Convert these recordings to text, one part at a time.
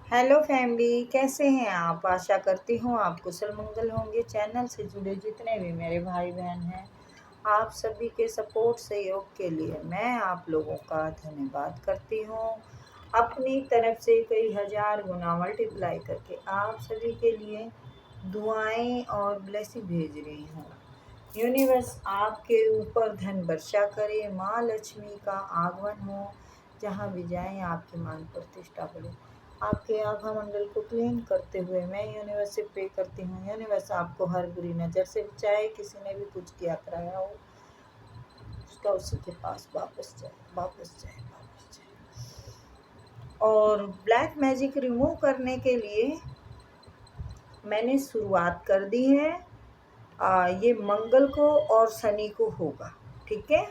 Hello family, कैसे हैं आप। आशा करती हूँ आप कुशल मंगल होंगे। चैनल से जुड़े जितने भी मेरे भाई बहन हैं, आप सभी के सपोर्ट सहयोग के लिए मैं आप लोगों का धन्यवाद करती हूँ। अपनी तरफ से कई हजार गुना मल्टीप्लाई करके आप सभी के लिए दुआएं और ब्लेसिंग भेज रही हूँ। यूनिवर्स आपके ऊपर धन वर्षा करे, माँ लक्ष्मी का आगमन हो, जहाँ भी जाएं आपकी मान प्रतिष्ठा बढ़े। आपके आभा मंडल को क्लीन करते हुए मैं यूनिवर्स से प्रे करती हूँ, यूनिवर्स आपको हर बुरी नज़र से बचाए। किसी ने भी कुछ किया कराया हो उसका उसी के पास वापस जाए, वापस जाए, वापस जाए। और ब्लैक मैजिक रिमूव करने के लिए मैंने शुरुआत कर दी है। ये मंगल को और शनि को होगा, ठीक है।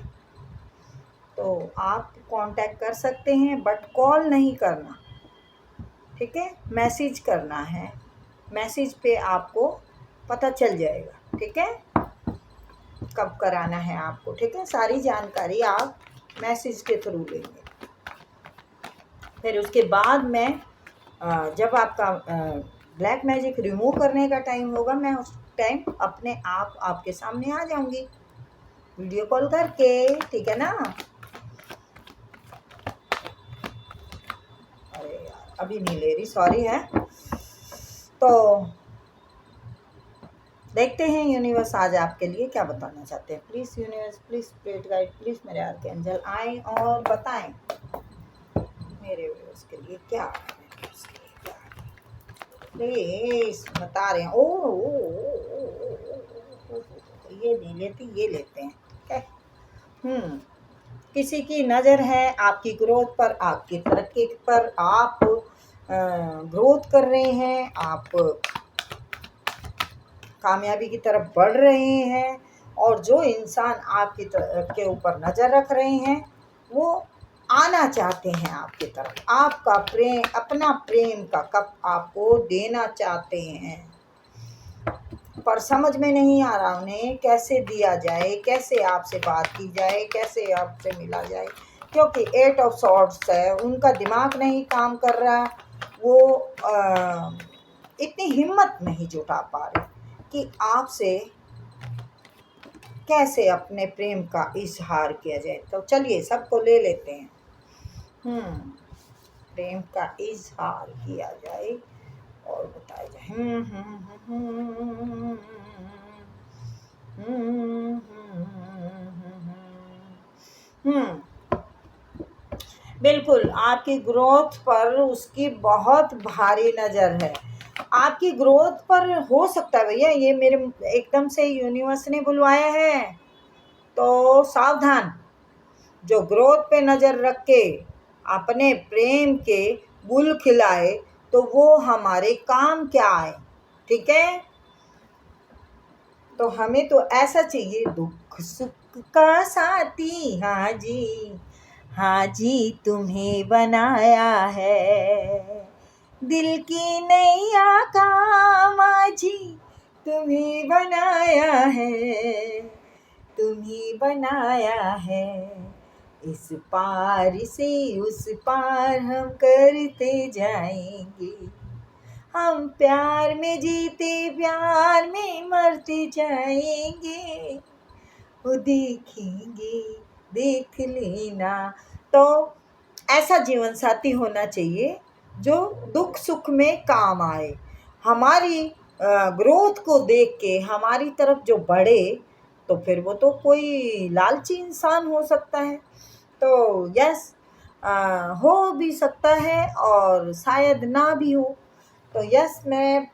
तो आप कांटेक्ट कर सकते हैं, बट कॉल नहीं करना, ठीक है। मैसेज करना है, मैसेज पे आपको पता चल जाएगा, ठीक है, कब कराना है आपको, ठीक है। सारी जानकारी आप मैसेज के थ्रू लेंगे। फिर उसके बाद मैं जब आपका ब्लैक मैजिक रिमूव करने का टाइम होगा, मैं उस टाइम अपने आप आपके सामने आ जाऊंगी वीडियो कॉल करके, ठीक है ना। अरे यार, अभी नहीं ले रही, सॉरी है। तो देखते हैं यूनिवर्स आज आपके लिए क्या बताना चाहते हैं। Please universe, please spirit guide, please मेरे आर्कएंजल आए और बताएं मेरे व्यूअर्स के लिए क्या, प्लीज बता रहे हैं। ये नहीं लेती, ये लेते हैं, ठीक है। किसी की नज़र है आपकी ग्रोथ पर, आपकी तरक्की पर। आप ग्रोथ कर रहे हैं, आप कामयाबी की तरफ बढ़ रहे हैं। और जो इंसान आपकी के ऊपर नज़र रख रहे हैं वो आना चाहते हैं आपकी तरफ। आपका प्रेम, अपना प्रेम का कप आपको देना चाहते हैं, पर समझ में नहीं आ रहा उन्हें कैसे दिया जाए, कैसे आपसे बात की जाए, कैसे आपसे मिला जाए। क्योंकि 8 ऑफ सॉर्ड्स है, उनका दिमाग नहीं काम कर रहा। वो इतनी हिम्मत नहीं जुटा पा रहे कि आपसे कैसे अपने प्रेम का इजहार किया जाए। तो चलिए सबको ले लेते हैं। प्रेम का इजहार किया जाए और बताया जाए। बिल्कुल आपकी ग्रोथ पर उसकी बहुत भारी नज़र है। आपकी ग्रोथ पर हो सकता है भैया, ये मेरे एकदम से यूनिवर्स ने बुलवाया है, तो सावधान। जो ग्रोथ पे नज़र रख के अपने प्रेम के गुल खिलाए तो वो हमारे काम क्या आए, ठीक है। तो हमें तो ऐसा चाहिए, दुख सुख का साथी, हाँ जी, हाँ जी तुम्हें बनाया है। दिल की नैया का माझी तुम्हें बनाया है, तुम्हें बनाया है। इस पार से उस पार हम करते जाएंगे। हम प्यार में जीते, प्यार में मरते जाएंगे। वो देखेंगे, देख लेना। तो ऐसा जीवन साथी होना चाहिए जो दुख सुख में काम आए, हमारी ग्रोथ को देख के हमारी तरफ जो बढ़े। तो फिर वो तो कोई लालची इंसान हो सकता है, तो यस, हो भी सकता है और शायद ना भी हो। तो यस, मैं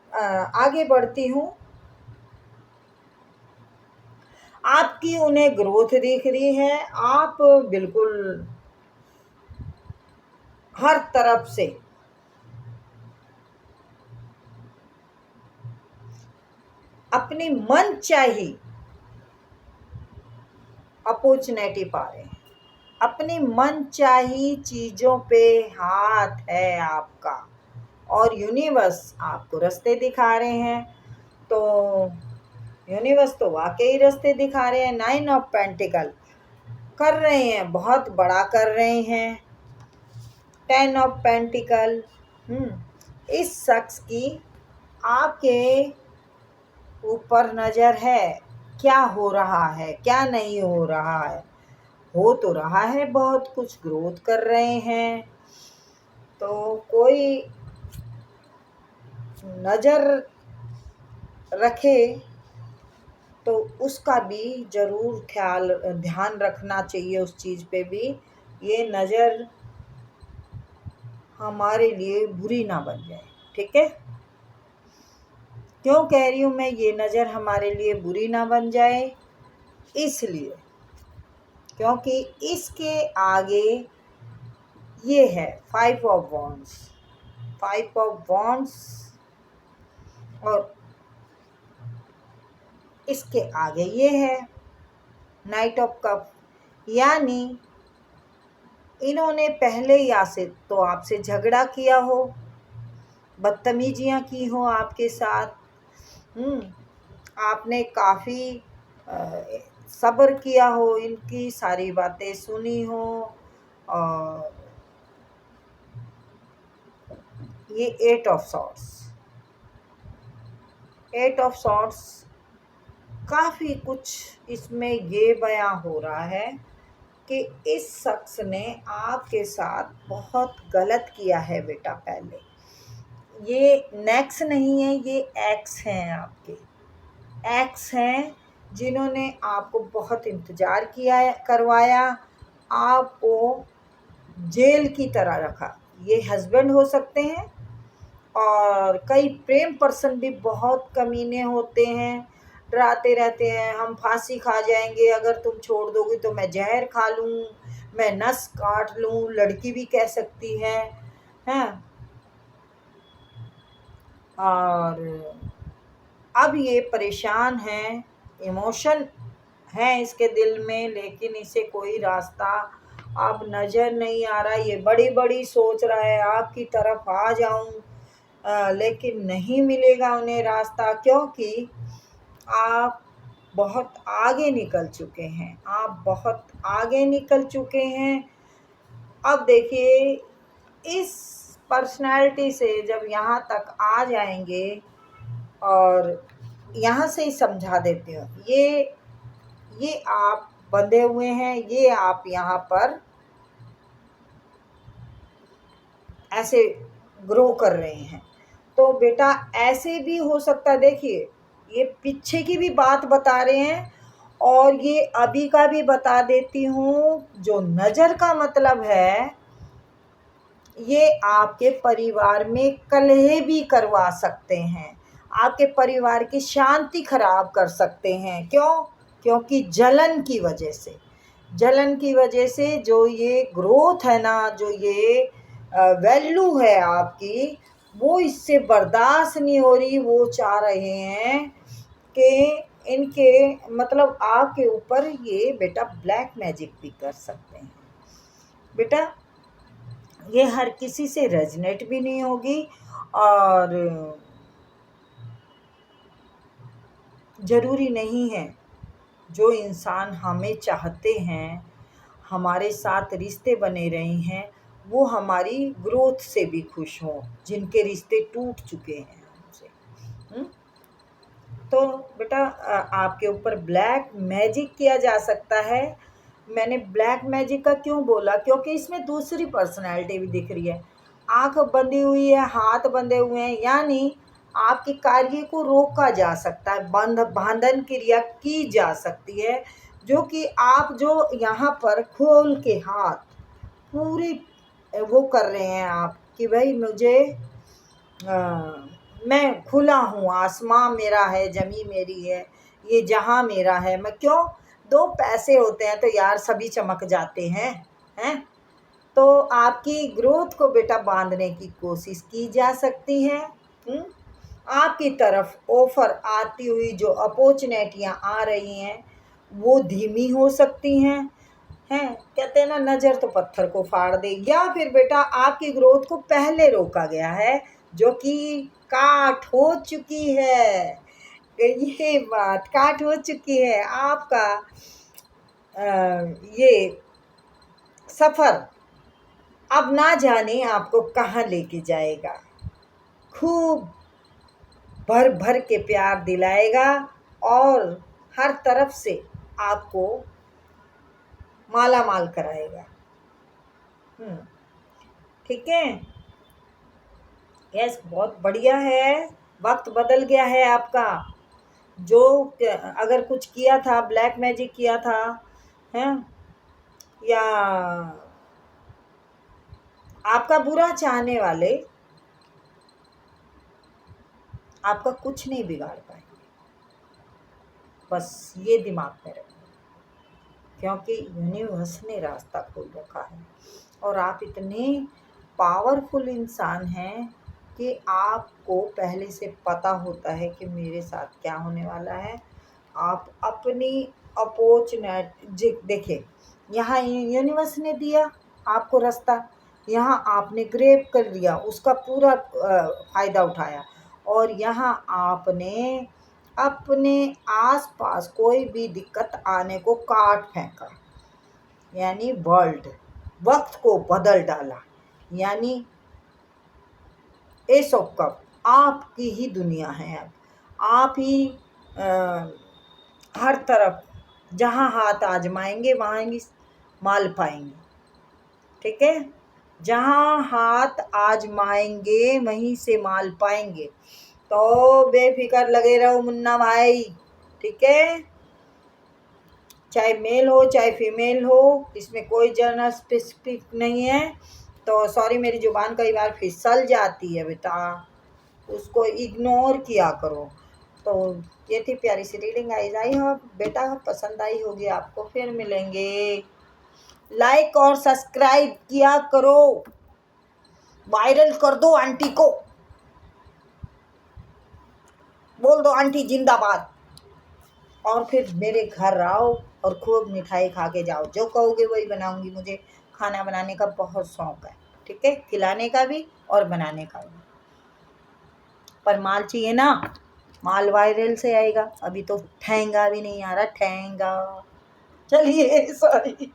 आगे बढ़ती हूँ। आपकी उन्हें ग्रोथ दिख रही है, आप बिल्कुल हर तरफ से अपनी मन चाही अपॉर्चुनिटी पा रहे हैं। अपनी मन चाही चीज़ों पे हाथ है आपका और यूनिवर्स आपको रास्ते दिखा रहे हैं। तो यूनिवर्स तो वाकई रास्ते दिखा रहे हैं। 9 ऑफ पेंटिकल कर रहे हैं, बहुत बड़ा कर रहे हैं। 10 ऑफ पेंटिकल, इस शख्स की आपके ऊपर नज़र है, क्या हो रहा है क्या नहीं हो रहा है। हो तो रहा है, बहुत कुछ ग्रोथ कर रहे हैं, तो कोई नज़र रखे तो उसका भी ज़रूर ध्यान रखना चाहिए उस चीज़ पे भी। ये नज़र हमारे लिए बुरी ना बन जाए, ठीक है। क्यों कह रही हूँ मैं ये नज़र हमारे लिए बुरी ना बन जाए? इसलिए क्योंकि इसके आगे ये है 5 ऑफ वॉन्ड्स, 5 ऑफ वॉन्ड्स, और इसके आगे ये है नाइट ऑफ कप। यानी इन्होंने पहले या से तो आपसे झगड़ा किया हो, बदतमीजियाँ की हो आपके साथ, आपने काफ़ी सब्र किया हो, इनकी सारी बातें सुनी हो। और ये 8 ऑफ सॉर्ड्स, 8 ऑफ सॉर्ड्स काफ़ी कुछ इसमें ये बयां हो रहा है कि इस शख्स ने आपके साथ बहुत गलत किया है बेटा। पहले ये नेक्स नहीं है, ये एक्स हैं, आपके एक्स हैं जिन्होंने आपको बहुत इंतज़ार किया करवाया, आपको जेल की तरह रखा। ये हस्बैंड हो सकते हैं, और कई प्रेम पर्सन भी बहुत कमीने होते हैं, डराते रहते हैं हम फांसी खा जाएंगे अगर तुम छोड़ दोगी, तो मैं जहर खा लूँ, मैं नस काट लूँ, लड़की भी कह सकती है, हैं। और अब ये परेशान हैं, इमोशन है इसके दिल में, लेकिन इसे कोई रास्ता अब नज़र नहीं आ रहा। ये बड़ी बड़ी सोच रहा है आपकी तरफ आ जाऊं, लेकिन नहीं मिलेगा उन्हें रास्ता, क्योंकि आप बहुत आगे निकल चुके हैं, आप बहुत आगे निकल चुके हैं। अब देखिए, इस पर्सनालिटी से जब यहाँ तक आ जाएंगे, और यहाँ से ही समझा देती हूँ, ये आप बंधे हुए हैं, ये आप यहाँ पर ऐसे ग्रो कर रहे हैं, तो बेटा ऐसे भी हो सकता है। देखिए, ये पीछे की भी बात बता रहे हैं, और ये अभी का भी बता देती हूँ। जो नज़र का मतलब है, ये आपके परिवार में कलह भी करवा सकते हैं, आपके परिवार की शांति खराब कर सकते हैं। क्यों? क्योंकि जलन की वजह से, जलन की वजह से जो ये ग्रोथ है ना, जो ये वैल्यू है आपकी, वो इससे बर्दाश्त नहीं हो रही। वो चाह रहे हैं कि इनके मतलब आपके ऊपर ये बेटा ब्लैक मैजिक भी कर सकते हैं। बेटा ये हर किसी से रेजनेट भी नहीं होगी, और ज़रूरी नहीं है जो इंसान हमें चाहते हैं, हमारे साथ रिश्ते बने रहे हैं, वो हमारी ग्रोथ से भी खुश हों, जिनके रिश्ते टूट चुके हैं हमसे। तो बेटा आपके ऊपर ब्लैक मैजिक किया जा सकता है। मैंने ब्लैक मैजिक का क्यों बोला? क्योंकि इसमें दूसरी पर्सनैलिटी भी दिख रही है, आँख बंधी हुई है, हाथ बंधे हुए हैं, यानी आपके कार्य को रोका जा सकता है, बांधन क्रिया की जा सकती है, जो कि आप जो यहाँ पर खोल के हाथ पूरी वो कर रहे हैं आप कि भाई मुझे मैं खुला हूँ, आसमां मेरा है, ज़मीं मेरी है, ये जहाँ मेरा है। मैं क्यों, दो पैसे होते हैं तो यार सभी चमक जाते हैं, हैं। तो आपकी ग्रोथ को बेटा बांधने की कोशिश की जा सकती है। आपकी तरफ ऑफ़र आती हुई जो अपॉर्चुनिटियाँ आ रही हैं, वो धीमी हो सकती हैं, हैं। कहते हैं ना, नज़र तो पत्थर को फाड़ दे। या फिर बेटा आपकी ग्रोथ को पहले रोका गया है, जो कि काट हो चुकी है। ये बात काट हो चुकी है आपका। ये सफ़र अब ना जाने आपको कहाँ लेके जाएगा। खूब भर भर के प्यार दिलाएगा और हर तरफ से आपको माला माल कराएगा। ठीक है। यस, बहुत बढ़िया है। वक्त बदल गया है आपका। जो अगर कुछ किया था, ब्लैक मैजिक किया था, हैं, या आपका बुरा चाहने वाले आपका कुछ नहीं बिगाड़ पाएंगे। बस ये दिमाग में रखो, क्योंकि यूनिवर्स ने रास्ता खोल रखा है और आप इतने पावरफुल इंसान हैं कि आपको पहले से पता होता है कि मेरे साथ क्या होने वाला है। आप अपनी अपॉर्चुनिटी देखिए, यहाँ यूनिवर्स ने दिया आपको रास्ता, यहाँ आपने ग्रैब कर लिया, उसका पूरा फ़ायदा उठाया, और यहाँ आपने अपने आसपास कोई भी दिक्कत आने को काट फेंका, यानी वक्त को बदल डाला। यानी एस ऑफ कप आपकी ही दुनिया है। अब आप ही हर तरफ जहाँ हाथ आजमाएंगे वहाँ ही माल पाएंगे। ठीक है, जहाँ हाथ आजमाएंगे वहीं से माल पाएंगे। तो बेफिक्र लगे रहो मुन्ना भाई। ठीक है, चाहे मेल हो चाहे फीमेल हो, इसमें कोई जेंडर स्पेसिफिक नहीं है। तो सॉरी, मेरी जुबान कई बार फिसल जाती है बेटा, उसको इग्नोर किया करो। तो ये थी प्यारी सी रीडिंग। आई हो बेटा, पसंद आई होगी आपको। फिर मिलेंगे। लाइक और सब्सक्राइब किया करो, वायरल कर दो आंटी को, बोल दो आंटी जिंदाबाद। और फिर मेरे घर आओ और खूब मिठाई खा के जाओ। जो कहोगे वही बनाऊंगी। मुझे खाना बनाने का बहुत शौक है। ठीक है, खिलाने का भी और बनाने का भी। पर माल चाहिए ना, माल वायरल से आएगा। अभी तो ठेंगा भी नहीं आ रहा, ठेंगा। चलिए सॉरी।